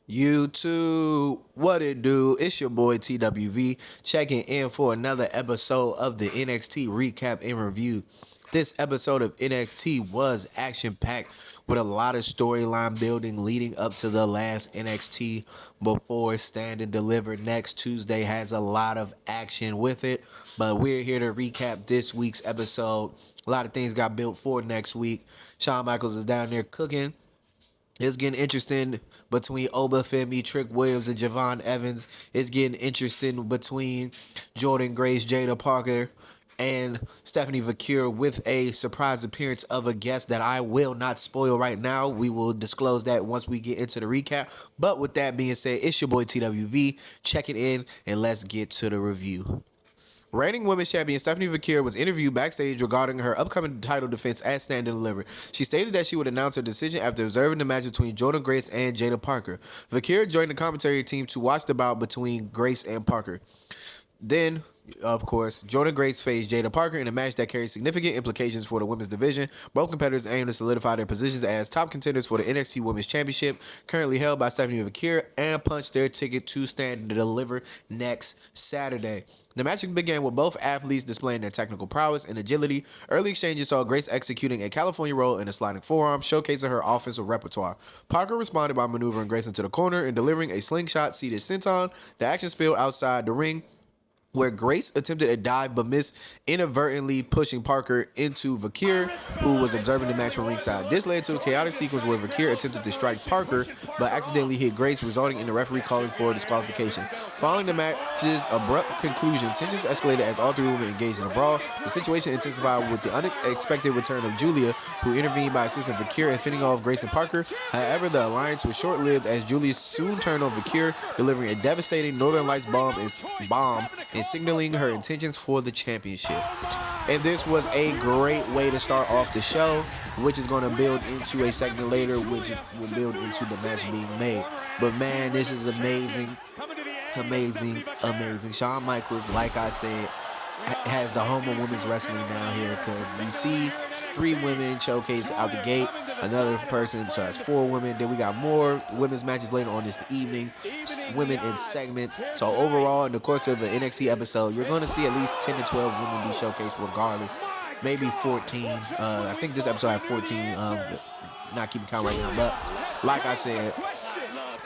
YouTube, what it do? It's your boy TWV checking in for another episode of the NXT recap and review. This episode of NXT was action-packed with a lot of storyline building leading up to the last NXT before Stand and Deliver next Tuesday has a lot of action with it. But we're here to recap this week's episode. A lot of things got built for next week. Shawn Michaels is down there cooking. It's getting interesting between Oba Femi, Trick Williams, and Javon Evans. It's getting interesting between Jordynne Grace, Jaida Parker, and Stephanie Vaquer with a surprise appearance of a guest that I will not spoil right now. We will disclose that once we get into the recap. But with that being said, it's your boy TWV. Check it in, and let's get to the review. Reigning Women's Champion Stephanie Vaquer was interviewed backstage regarding her upcoming title defense at Stand and Deliver. She stated that she would announce her decision after observing the match between Jordynne Grace and Jaida Parker. Vaquer joined the commentary team to watch the bout between Grace and Parker. Then, of course, Jordynne Grace faced Jaida Parker in a match that carries significant implications for the women's division. Both competitors aim to solidify their positions as top contenders for the NXT Women's Championship, currently held by Stephanie Vaquer, and punch their ticket to Stand and Deliver next Saturday. The match began with both athletes displaying their technical prowess and agility. Early exchanges saw Grace executing a California roll and a sliding forearm, showcasing her offensive repertoire. Parker responded by maneuvering Grace into the corner and delivering a slingshot seated senton. The action spilled outside the ring, where Grace attempted a dive but missed, inadvertently pushing Parker into Vaquer, who was observing the match from ringside. This led to a chaotic sequence where Vaquer attempted to strike Parker but accidentally hit Grace, resulting in the referee calling for a disqualification. Following the match's abrupt conclusion, tensions escalated as all three women engaged in a brawl. The situation intensified with the unexpected return of Giulia, who intervened by assisting Vaquer and fending off Grace and Parker. However, the alliance was short-lived as Giulia soon turned on Vaquer, delivering a devastating Northern Lights bomb and signaling her intentions for the championship. And this was a great way to start off the show, which is going to build into a segment later, which will build into the match being made. But man, this is amazing. Shawn Michaels, like I said, has the home of women's wrestling down here, because you see 3 women showcase out the gate, another person, so that's 4 women. Then we got more women's matches later on this evening, women in segments. So overall, in the course of an NXT episode, you're going to see at least 10 to 12 women be showcased regardless. Maybe 14. I think this episode had 14. Not keeping count right now, but like I said,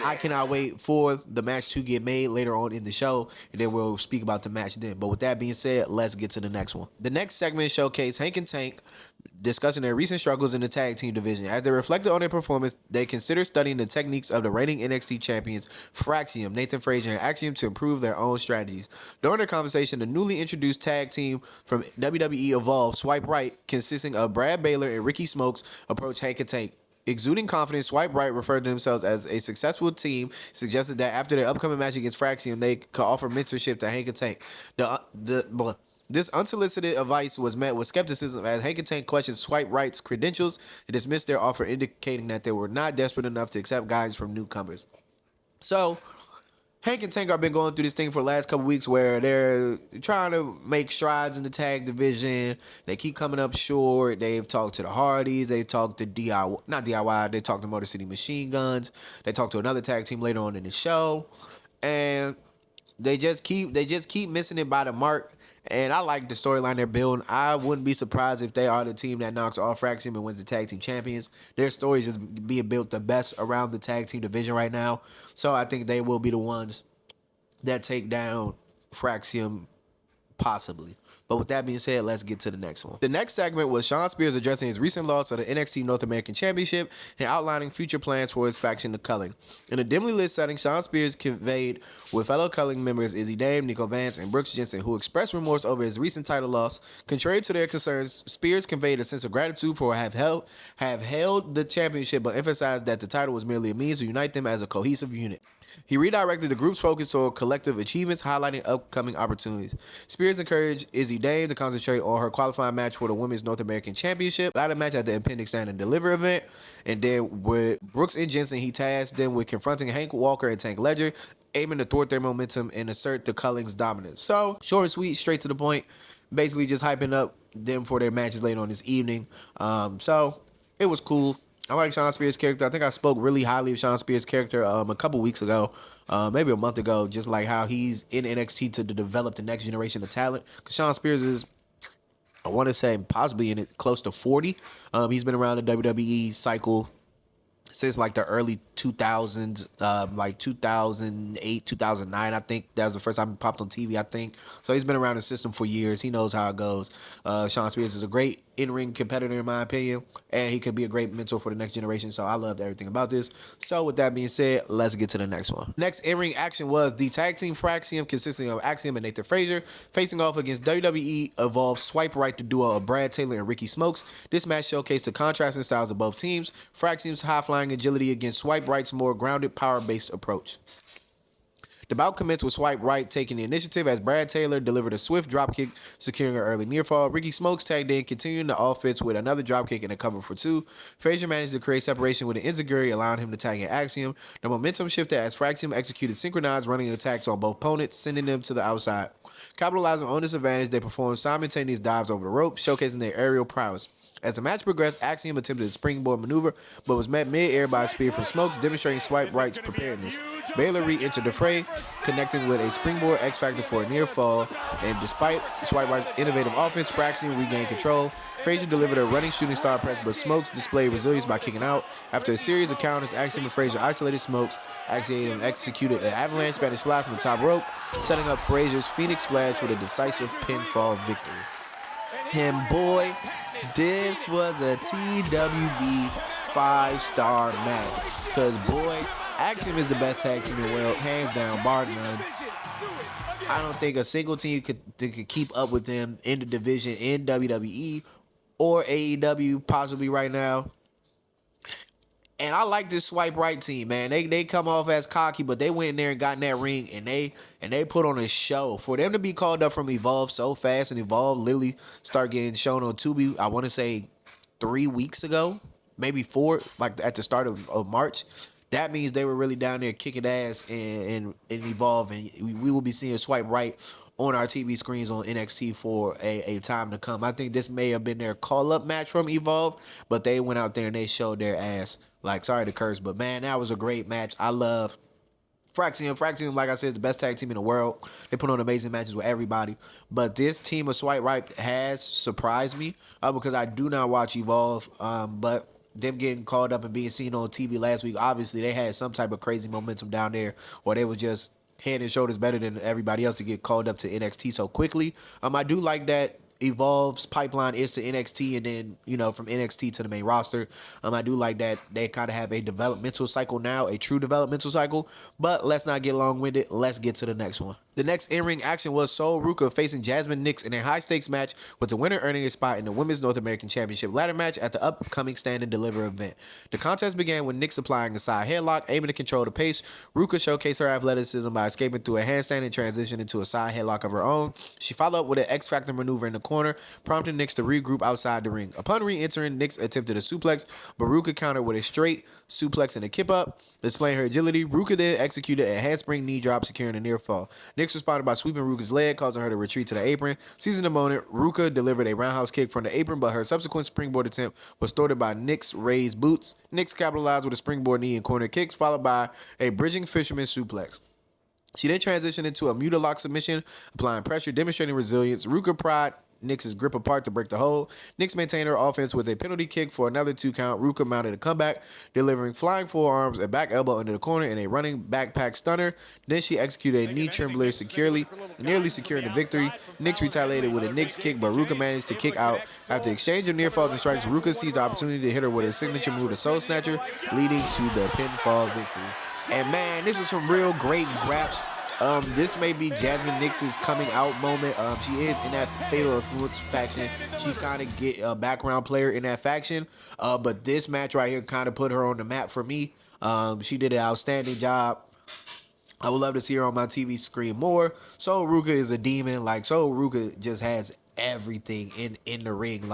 I cannot wait for the match to get made later on in the show, and then we'll speak about the match then. But with that being said, let's get to the next one. The next segment showcased Hank and Tank discussing their recent struggles in the tag team division. As they reflected on their performance, they considered studying the techniques of the reigning NXT champions Fraxiom, Nathan Frazier, and Axiom to improve their own strategies. During their conversation, the newly introduced tag team from WWE Evolve, Swipe Right, consisting of Brad Baylor and Ricky Smokes, approached Hank and Tank. Exuding confidence, Swipe Right referred to themselves as a successful team, suggested that after their upcoming match against Fraxiom, they could offer mentorship to Hank and Tank. This unsolicited advice was met with skepticism as Hank and Tank questioned Swipe Right's credentials and dismissed their offer, indicating that they were not desperate enough to accept guidance from newcomers. So, Hank and Tank have been going through this thing for the last couple weeks where they're trying to make strides in the tag division. They keep coming up short. They've talked to the Hardys. They talked to DIY. They talked to Motor City Machine Guns. They talked to another tag team later on in the show. And they just keep missing it by the mark. And I like the storyline they're building. I wouldn't be surprised if they are the team that knocks off Fraxiom and wins the tag team champions. Their story is just being built the best around the tag team division right now. So I think they will be the ones that take down Fraxiom, possibly. But with that being said, let's get to the next one. The next segment was Shawn Spears addressing his recent loss of the NXT North American Championship and outlining future plans for his faction, the Culling. In a dimly lit setting, Shawn Spears conveyed with fellow Culling members Izzy Dame, Nico Vance, and Brooks Jensen, who expressed remorse over his recent title loss. Contrary to their concerns, Spears conveyed a sense of gratitude for have held the championship, but emphasized that the title was merely a means to unite them as a cohesive unit. He redirected the group's focus toward collective achievements, highlighting upcoming opportunities. Spears encouraged Izzy Dame to concentrate on her qualifying match for the Women's North American Championship, ladder match at the impending Stand and Deliver event, and then with Brooks and Jensen, he tasked them with confronting Hank Walker and Tank Ledger, aiming to thwart their momentum and assert the Culling's dominance. So, short and sweet, straight to the point, basically just hyping up them for their matches later on this evening. So, it was cool. I like Sean Spears' character. I think I spoke really highly of Sean Spears' character a couple weeks ago, maybe a month ago, just like how he's in NXT to develop the next generation of talent. Because Sean Spears is, I want to say, possibly in it close to 40. He's been around the WWE cycle since like the early 2000s, like 2008, 2009. I think that was the first time he popped on TV, I think. So he's been around the system for years. He knows how it goes. Sean Spears is a great in-ring competitor, in my opinion, and he could be a great mentor for the next generation. So I loved everything about this. So with that being said, let's get to the next one. Next in-ring action was the tag team Fraxiom, consisting of Axiom and Nathan Frazier, facing off against WWE Evolve Swipe Right, the duo of Brad Taylor and Ricky Smokes. This match showcased the contrasting styles of both teams. Fraxiom's high-flying agility against Swipe Right's more grounded, power-based approach. The bout commenced with Swipe Right taking the initiative as Brad Taylor delivered a swift dropkick, securing an early near fall. Ricky Smokes tagged in, continuing the offense with another dropkick and a cover for two. Frazier managed to create separation with an enziguri, allowing him to tag in Axiom. The momentum shifted as Fraxiom executed synchronized running attacks on both opponents, sending them to the outside. Capitalizing on this advantage, they performed simultaneous dives over the rope, showcasing their aerial prowess. As the match progressed, Axiom attempted a springboard maneuver, but was met mid-air by a spear from Smokes, demonstrating Swipe Right's preparedness. Baylor re-entered the fray, connecting with a springboard X-Factor for a near fall, and despite Swipe Right's innovative offense, Fraxiom regained control. Frazier delivered a running shooting star press, but Smokes displayed resilience by kicking out. After a series of counters, Axiom and Frazier isolated Smokes. Axiom executed an avalanche Spanish fly from the top rope, setting up Frazier's Phoenix Splash for the decisive pinfall victory. And boy, this was a TWB 5-star match. Because, boy, Axiom is the best tag team in the world, hands down, bar none. I don't think a single team could keep up with them in the division in WWE or AEW possibly right now. And I like this Swipe Right team, man. They come off as cocky, but they went in there and got in that ring and they put on a show. For them to be called up from Evolve so fast, and Evolve literally start getting shown on Tubi, I want to say 3 weeks ago, maybe 4, like at the start of March. That means they were really down there kicking ass and Evolve, and we will be seeing Swipe Right on our TV screens on NXT for a time to come. I think this may have been their call-up match from Evolve, but they went out there and they showed their ass. Like, sorry to curse, but man, that was a great match. I love Fraxiom. Fraxiom, like I said, is the best tag team in the world. They put on amazing matches with everybody. But this team of Swipe Right has surprised me because I do not watch Evolve. But them getting called up and being seen on TV last week, obviously they had some type of crazy momentum down there, or they were just head and shoulders better than everybody else to get called up to NXT so quickly. I do like that Evolve's pipeline is to NXT, and then, from NXT to the main roster. I do like that they kind of have a developmental cycle now, a true developmental cycle. But let's not get long-winded. Let's get to the next one. The next in-ring action was Ruca facing Jazmyn Nyx in a high-stakes match, with the winner earning a spot in the Women's North American Championship ladder match at the upcoming Stand and Deliver event. The contest began with Nyx applying a side headlock, aiming to control the pace. Ruca showcased her athleticism by escaping through a handstand and transition into a side headlock of her own. She followed up with an X-Factor maneuver in the corner, prompting Nyx to regroup outside the ring. Upon re-entering, Nyx attempted a suplex, but Ruca countered with a straight suplex and a kip-up. Displaying her agility, Ruca then executed a handspring knee drop, securing a near fall. Nyx responded by sweeping Ruca's leg, causing her to retreat to the apron. Seizing the moment, Ruca delivered a roundhouse kick from the apron, but her subsequent springboard attempt was thwarted by Nyx raised boots. Nyx capitalized with a springboard knee and corner kicks, followed by a bridging fisherman suplex. She then transitioned into a muta-lock submission, applying pressure, demonstrating resilience. Ruca pried Nyx's grip apart to break the hold. Nyx maintained her offense with a penalty kick for another 2 count. Ruca mounted a comeback, delivering flying forearms, a back elbow under the corner, and a running backpack stunner. Then she executed a knee trembler securely, nearly securing the victory. Nyx retaliated with a Nyx kick, but Ruca managed to kick out. After exchange of near falls and strikes, Ruca seized the opportunity to hit her with her signature move, the Soul Snatcher, leading to the pinfall victory. And man, this was some real great graps. This may be Jazmyn Nyx's coming out moment. She is in that Fatal Influence faction. She's kind of a background player in that faction. But this match right here kind of put her on the map for me. She did an outstanding job. I would love to see her on my TV screen more. So Ruca is a demon. Ruca just has everything in the ring.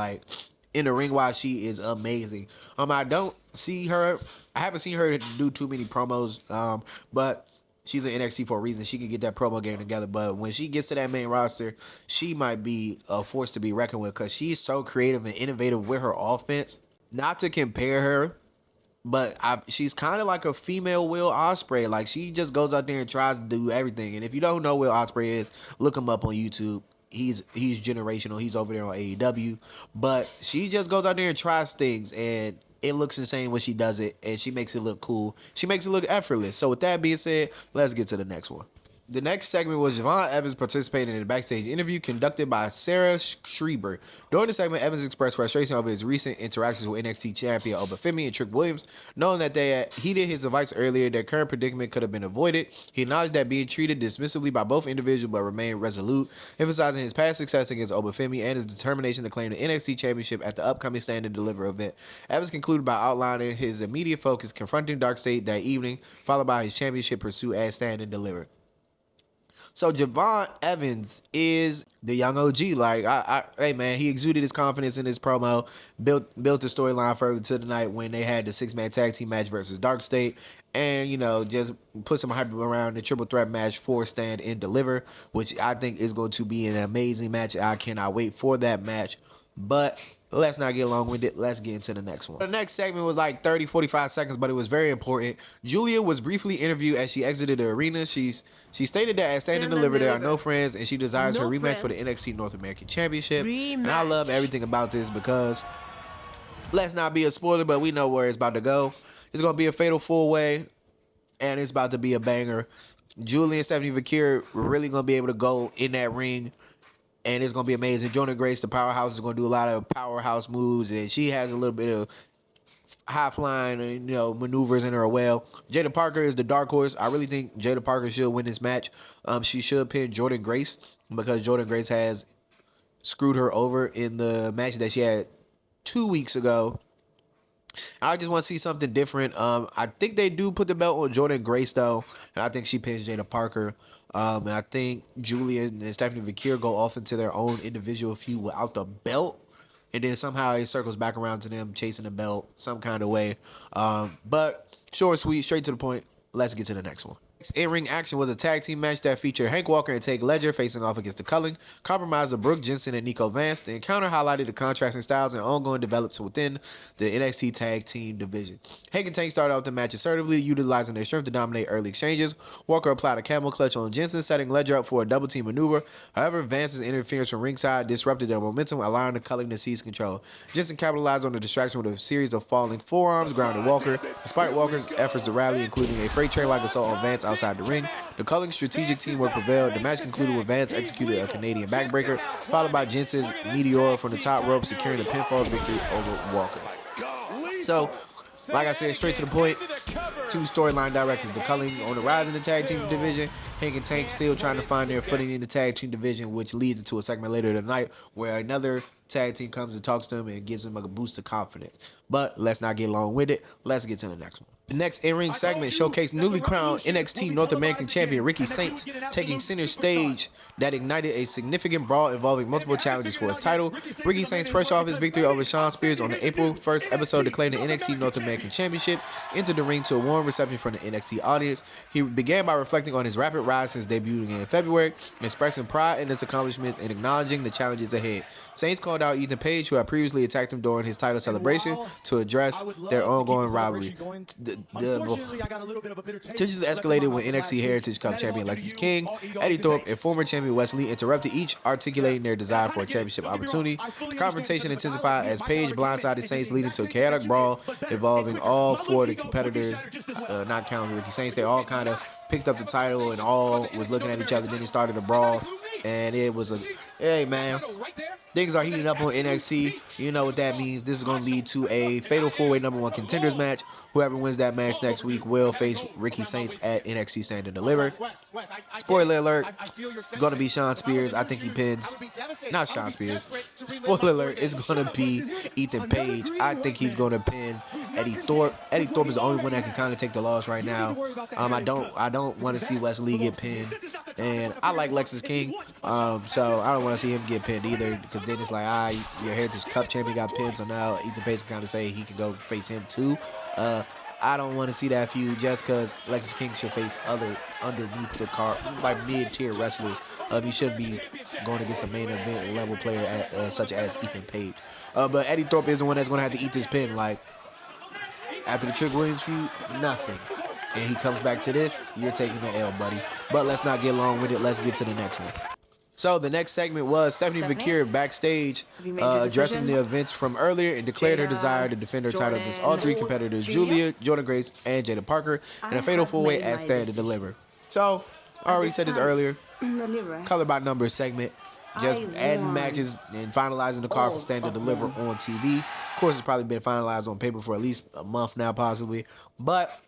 In the ring, while she is amazing. I don't see her. I haven't seen her do too many promos. But she's in NXT for a reason. She can get that promo game together. But when she gets to that main roster, she might be a force to be reckoned with, because she's so creative and innovative with her offense. Not to compare her But she's kind of like a female Will Ospreay. Like, she just goes out there and tries to do everything. And if you don't know Will Ospreay is, look him up on YouTube. He's generational. He's over there on AEW. But she just goes out there and tries things, and it looks insane when she does it, and she makes it look cool. She makes it look effortless. So with that being said, let's get to the next one. The next segment was Javon Evans participating in a backstage interview conducted by Sarah Schreiber. During the segment, Evans expressed frustration over his recent interactions with NXT Champion Oba Femi and Trick Williams, knowing that they had heeded his advice earlier. Their current predicament could have been avoided. He acknowledged that being treated dismissively by both individuals, but remained resolute, emphasizing his past success against Oba Femi and his determination to claim the NXT Championship at the upcoming Stand and Deliver event. Evans concluded by outlining his immediate focus, confronting Darkstate that evening, followed by his championship pursuit at Stand and Deliver. So Javon Evans is the young OG. Like, hey man, he exuded his confidence in his promo, built the storyline further to the night when they had the 6-man tag team match versus Darkstate, and just put some hype around the triple threat match for Stand and Deliver, which I think is going to be an amazing match. I cannot wait for that match. But let's not get long-winded. Let's get into the next one. The next segment was like 30, 45 seconds, but it was very important. Giulia was briefly interviewed as she exited the arena. She stated that at Stand and Deliver, there are no friends, and she desires her rematch for the NXT North American Championship. And I love everything about this because, let's not be a spoiler, but we know where it's about to go. It's going to be a fatal 4-way, and it's about to be a banger. Giulia and Stephanie Vaquer really going to be able to go in that ring, and it's going to be amazing. Jordynne Grace, the powerhouse, is going to do a lot of powerhouse moves, and she has a little bit of high-flying, maneuvers in her well. Jaida Parker is the dark horse. I really think Jaida Parker should win this match. She should pin Jordynne Grace because Jordynne Grace has screwed her over in the match that she had 2 weeks ago. I just want to see something different. I think they do put the belt on Jordynne Grace, though, and I think she pins Jaida Parker. And I think Giulia and Stephanie Vaquer go off into their own individual feud without the belt. And then somehow it circles back around to them chasing the belt some kind of way. But short and sweet, straight to the point. Let's get to the next one. In-ring action was a tag team match that featured Hank Walker and Take Ledger facing off against the Culling, compromised of Brooke Jensen and Nico Vance. The encounter highlighted the contrasting styles and ongoing developments within the NXT tag team division. Hank and Tank started out the match assertively, utilizing their strength to dominate early exchanges. Walker applied a camel clutch on Jensen, setting Ledger up for a double team maneuver. However, Vance's interference from ringside disrupted their momentum, allowing the Culling to seize control. Jensen capitalized on the distraction with a series of falling forearms, grounding Walker. Despite Walker's efforts to rally, including a freight train-like assault on Vance outside the ring, the Culling strategic teamwork prevailed. The match concluded with Vance executed a Canadian backbreaker, followed by Jensen's Meteor from the top rope, securing a pinfall victory over Walker. So, like I said, straight to the point, two storyline directions. The Culling on the rise in the tag team division. Hank and Tank still trying to find their footing in the tag team division, which leads into a segment later tonight where another tag team comes and talks to them and gives them a boost of confidence. But let's not get long with it. Let's get to the next one. The next in-ring segment showcased newly crowned NXT North American Champion Ricky Saints taking center stage that ignited a significant brawl involving multiple challenges for his title. Ricky Saints, fresh off his victory over Shawn Spears on the April 1st episode declaring the NXT North American Championship, entered the ring to a warm reception from the NXT audience. He began by reflecting on his rapid rise since debuting in February, expressing pride in his accomplishments and acknowledging the challenges ahead. Saints called out Ethan Page, who had previously attacked him during his title celebration, to address their ongoing rivalry. Tensions escalated when NXT Heritage Cup champion Lexis King, Eddie Thorpe, and former champion Wesley interrupted, each articulating their desire for a championship opportunity. The confrontation intensified as Page blindsided Saints, leading to a chaotic brawl involving all four of the competitors, not counting Ricky Saints. They all kind of picked up the title and all was looking at each other. Then he started a brawl, and it was hey man, things are heating up on NXT. You know what that means. This is going to lead to a fatal 4-way number 1 contenders match. Whoever wins that match next week will face Ricky Saints at NXT Stand and Deliver. Spoiler alert, it's going to be Shawn Spears. I think he pins, not Shawn Spears. Spoiler alert, it's going to be Ethan Page. I think he's going to pin Eddie Thorpe. Eddie Thorpe is the only one that can kind of take the loss right now. I don't want to see Wesley get pinned. And I like Lexis King, so I don't want to see him get pinned either, because then it's like, your Heritage Cup champion got pinned, so now Ethan Page can kind of say he can go face him too. I don't want to see that feud just because Lexis King should face other underneath the card, like mid-tier wrestlers. He shouldn't be going against a main event level player such as Ethan Page. But Eddie Thorpe is the one that's going to have to eat this pin. Like, After the Trick Williams feud, nothing. And he comes back to this, you're taking the L, buddy. But let's not get long with it. Let's get to the next one. So the next segment was Stephanie Vaquer backstage addressing the events from earlier and declared her desire to defend her title against all three competitors, Jordynne Grace, and Jaida Parker, in a fatal four-way at Stand and Deliver. So, I already said this earlier, color by numbers segment, just adding matches and finalizing the card for Stand and Deliver on TV. Of course, it's probably been finalized on paper for at least a month now, possibly, but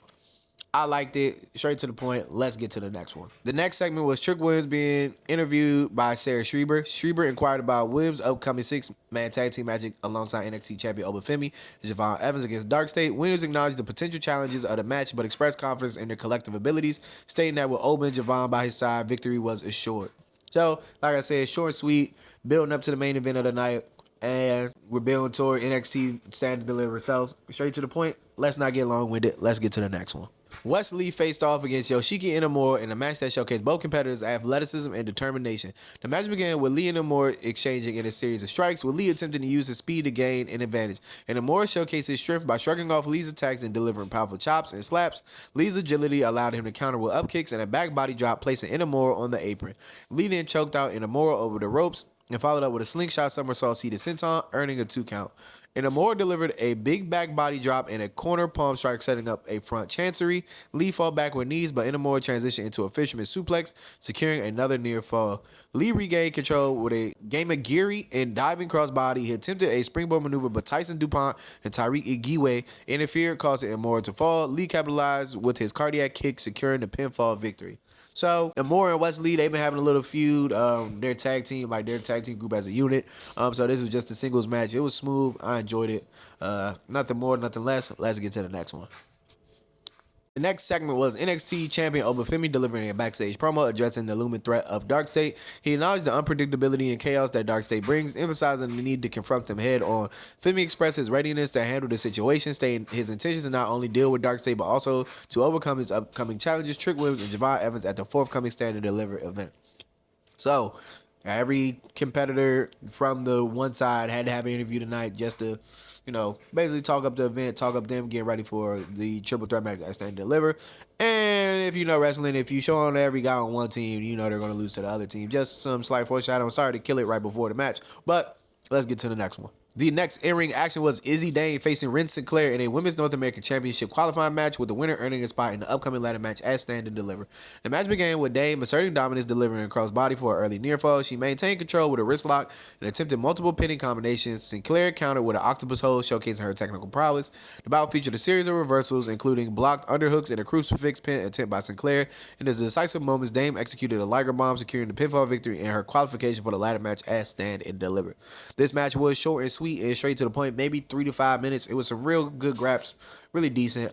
I liked it. Straight to the point. Let's get to the next one. The next segment was Trick Williams being interviewed by Sarah Schreiber. Schreiber inquired about Williams' upcoming six-man tag team match alongside NXT Champion Oba Femi and Javon Evans against Darkstate. Williams acknowledged the potential challenges of the match, but expressed confidence in their collective abilities, stating that with Oba and Javon by his side, victory was assured. So, like I said, short and sweet, building up to the main event of the night, and we're building toward NXT Stand and Deliver. So, straight to the point. Let's not get long with it. Let's get to the next one. Wesley faced off against Yoshiki Inamura in a match that showcased both competitors' athleticism and determination. The match began with Lee and Inamura exchanging in a series of strikes, with Lee attempting to use his speed to gain an advantage. Inamura showcased his strength by shrugging off Lee's attacks and delivering powerful chops and slaps. Lee's agility allowed him to counter with up kicks and a back body drop, placing Inamura on the apron. Lee then choked out Inamura over the ropes and followed up with a slingshot somersault seated senton, earning a 2 count. Inamura delivered a big back body drop and a corner palm strike, setting up a front chancery. Lee fought back with knees, but Inamura transitioned into a fisherman suplex, securing another near fall. Lee regained control with a gamagiri and diving crossbody. He attempted a springboard maneuver, but Tyson DuPont and Tyreek Igiwe interfered, causing Inamura to fall. Lee capitalized with his cardiac kick, securing the pinfall victory. So, Inamura and Wesley, they've been having a little feud. Their tag team group as a unit. So this was just a singles match. It was smooth. I enjoyed it. Nothing more, nothing less. Let's get to the next one. The next segment was NXT Champion Oba Femi delivering a backstage promo addressing the looming threat of Darkstate. He acknowledged the unpredictability and chaos that Darkstate brings, emphasizing the need to confront them head on. Femi expressed his readiness to handle the situation, stating his intention to not only deal with Darkstate, but also to overcome his upcoming challenges, Trick Williams and Javon Evans, at the forthcoming Stand and Deliver event. So, every competitor from the one side had to have an interview tonight just to, basically talk up the event, talk up them getting ready for the triple threat match at Stand and Deliver. And if you know wrestling, if you show on every guy on one team, you know they're going to lose to the other team. Just some slight foreshadowing. Sorry to kill it right before the match, but let's get to the next one. The next in-ring action was Izzy facing Wren Sinclair in a Women's North American Championship qualifying match, with the winner earning a spot in the upcoming ladder match at Stand and Deliver. The match began with Dame asserting dominance, delivering a crossbody for an early near fall. She maintained control with a wrist lock and attempted multiple pinning combinations. Sinclair countered with an octopus hold, showcasing her technical prowess. The bout featured a series of reversals, including blocked underhooks and a crucifix pin attempt by Sinclair. In the decisive moments, Dame executed a Liger bomb, securing the pinfall victory in her qualification for the ladder match at Stand and Deliver. This match was short and sweet and straight to the point, maybe 3 to 5 minutes. It was some real good graps, really decent.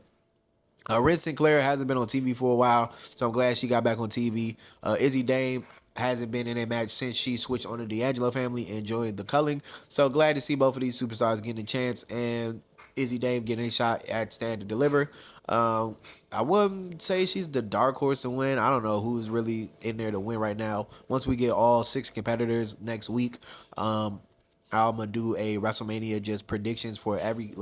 Wren Sinclair hasn't been on TV for a while, so I'm glad she got back on TV. Izzy Dame hasn't been in a match since she switched on the D'Angelo family and joined the Culling. So glad to see both of these superstars getting a chance, and Izzy Dame getting a shot at Stand and Deliver. I wouldn't say she's the dark horse to win. I don't know who's really in there to win right now. Once we get all 6 competitors next week, I'm gonna do a WrestleMania just predictions for every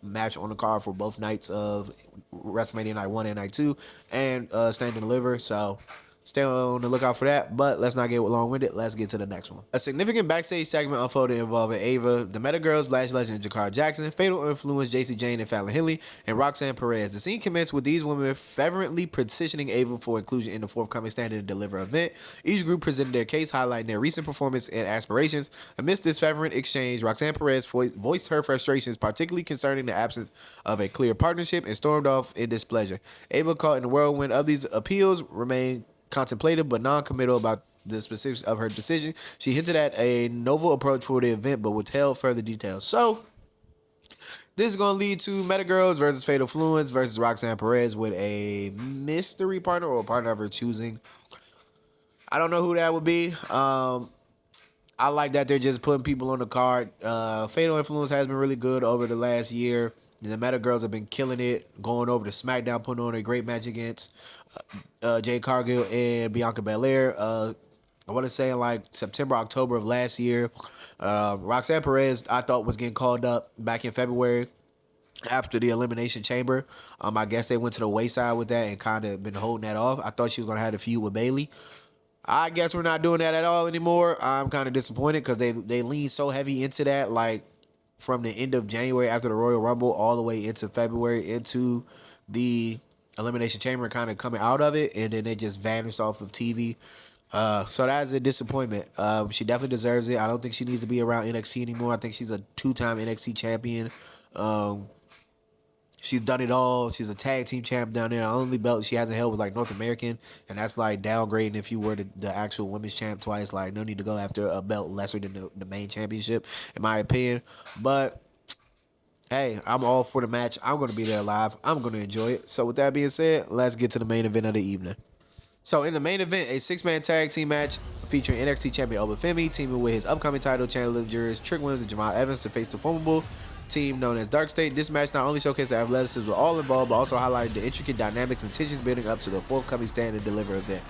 match on the card for both nights of WrestleMania Night 1 and Night 2 and Stand and Deliver. So stay on the lookout for that, but let's not get long with it. Let's get to the next one. A significant backstage segment unfolded involving Ava, the Meta Girls, Lash Legend, Jakar Jackson, Fatal Influence, JC Jane and Fallon Henley, and Roxanne Perez. The scene commenced with these women fervently petitioning Ava for inclusion in the forthcoming Stand and Deliver event. Each group presented their case, highlighting their recent performance and aspirations. Amidst this fervent exchange, Roxanne Perez voiced her frustrations, particularly concerning the absence of a clear partnership, and stormed off in displeasure. Ava, caught in the whirlwind of these appeals, remained contemplative but non-committal about the specifics of her decision. She hinted at a novel approach for the event but withheld further details. So this is going to lead to Meta Girls versus Fatal Influence versus Roxanne Perez with a mystery partner or a partner of her choosing. I don't know who that would be. I like that they're just putting people on the card. Fatal Influence has been really good over the last year. The Meta Girls have been killing it, going over to SmackDown, putting on a great match against Jade Cargill and Bianca Belair. I want to say in like September, October of last year. Roxanne Perez, I thought, was getting called up back in February. after the Elimination Chamber. I guess they went to the wayside with that and kind of been holding that off. I thought she was going to have a feud with Bayley. I guess we're not doing that at all anymore. I'm kind of disappointed because they lean so heavy into that, like from the end of January after the Royal Rumble all the way into February into the Elimination Chamber, kind of coming out of it, and then they just vanished off of TV. So that is a disappointment. She definitely deserves it. I don't think she needs to be around NXT anymore. I think she's a 2-time NXT champion. She's done it all. She's a tag team champ down there. The only belt she hasn't held was like North American, and that's like downgrading if you were the actual women's champ twice. Like, no need to go after a belt lesser than the main championship, in my opinion. But hey, I'm all for the match. I'm going to be there live. I'm going to enjoy it. So with that being said, let's get to the main event of the evening. So in the main event, a 6-man tag team match featuring NXT Champion Oba Femi teaming with his upcoming title challengers Trick Williams and Jamal Evans to face the formidable team known as Darkstate. This match not only showcased the athleticism of all involved, but also highlighted the intricate dynamics and tensions building up to the forthcoming Stand and Deliver event.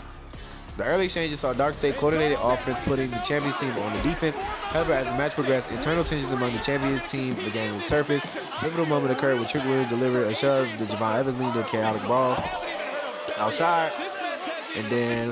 The early exchanges saw Darkstate coordinated offense, putting the champions team on the defense. However, as the match progressed, internal tensions among the champions team began to surface. A pivotal moment occurred when Trick Williams delivered a shove to Jamal Evans, leading to a chaotic brawl outside. And then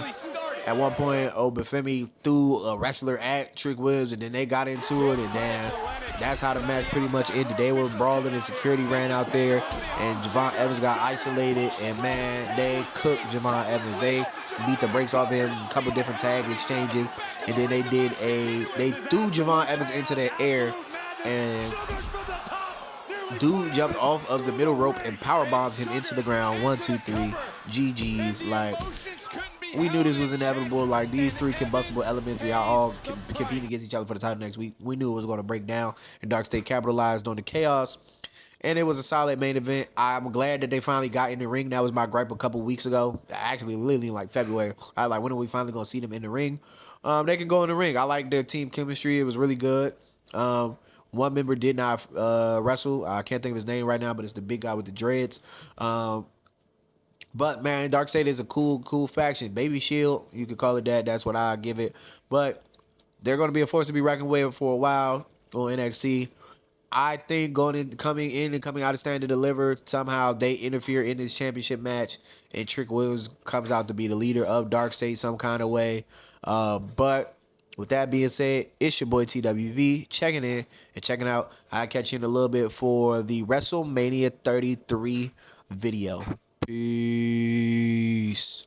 at one point, Oba Femi threw a wrestler at Trick Williams, and then they got into it, and then that's how the match pretty much ended. They were brawling, and security ran out there, and Jamal Evans got isolated, and man, they cooked Jamal Evans. They beat the brakes off him, a couple different tag exchanges, and then they threw Jamal Evans into the air, and dude jumped off of the middle rope and power bombed him into the ground. 1, 2, 3, GG's. Like, we knew this was inevitable. Like, these three combustible elements, y'all all competing against each other for the title next week. We knew it was going to break down, and Darkstate capitalized on the chaos, and it was a solid main event. I'm glad that they finally got in the ring. That was my gripe a couple weeks ago. Actually, literally in like February. I was like, when are we finally going to see them in the ring? They can go in the ring. I like their team chemistry. It was really good. One member did not wrestle. I can't think of his name right now, but it's the big guy with the dreads. But man, Darkstate is a cool faction. Baby Shield, you could call it that. That's what I give it. But they're going to be a force to be reckoned with for a while on NXT. I think coming in and coming out of Stand to Deliver, somehow they interfere in this championship match, and Trick Williams comes out to be the leader of Darkstate some kind of way. But with that being said, it's your boy TWV checking in and checking out. I'll catch you in a little bit for the WrestleMania 33 video. Peace.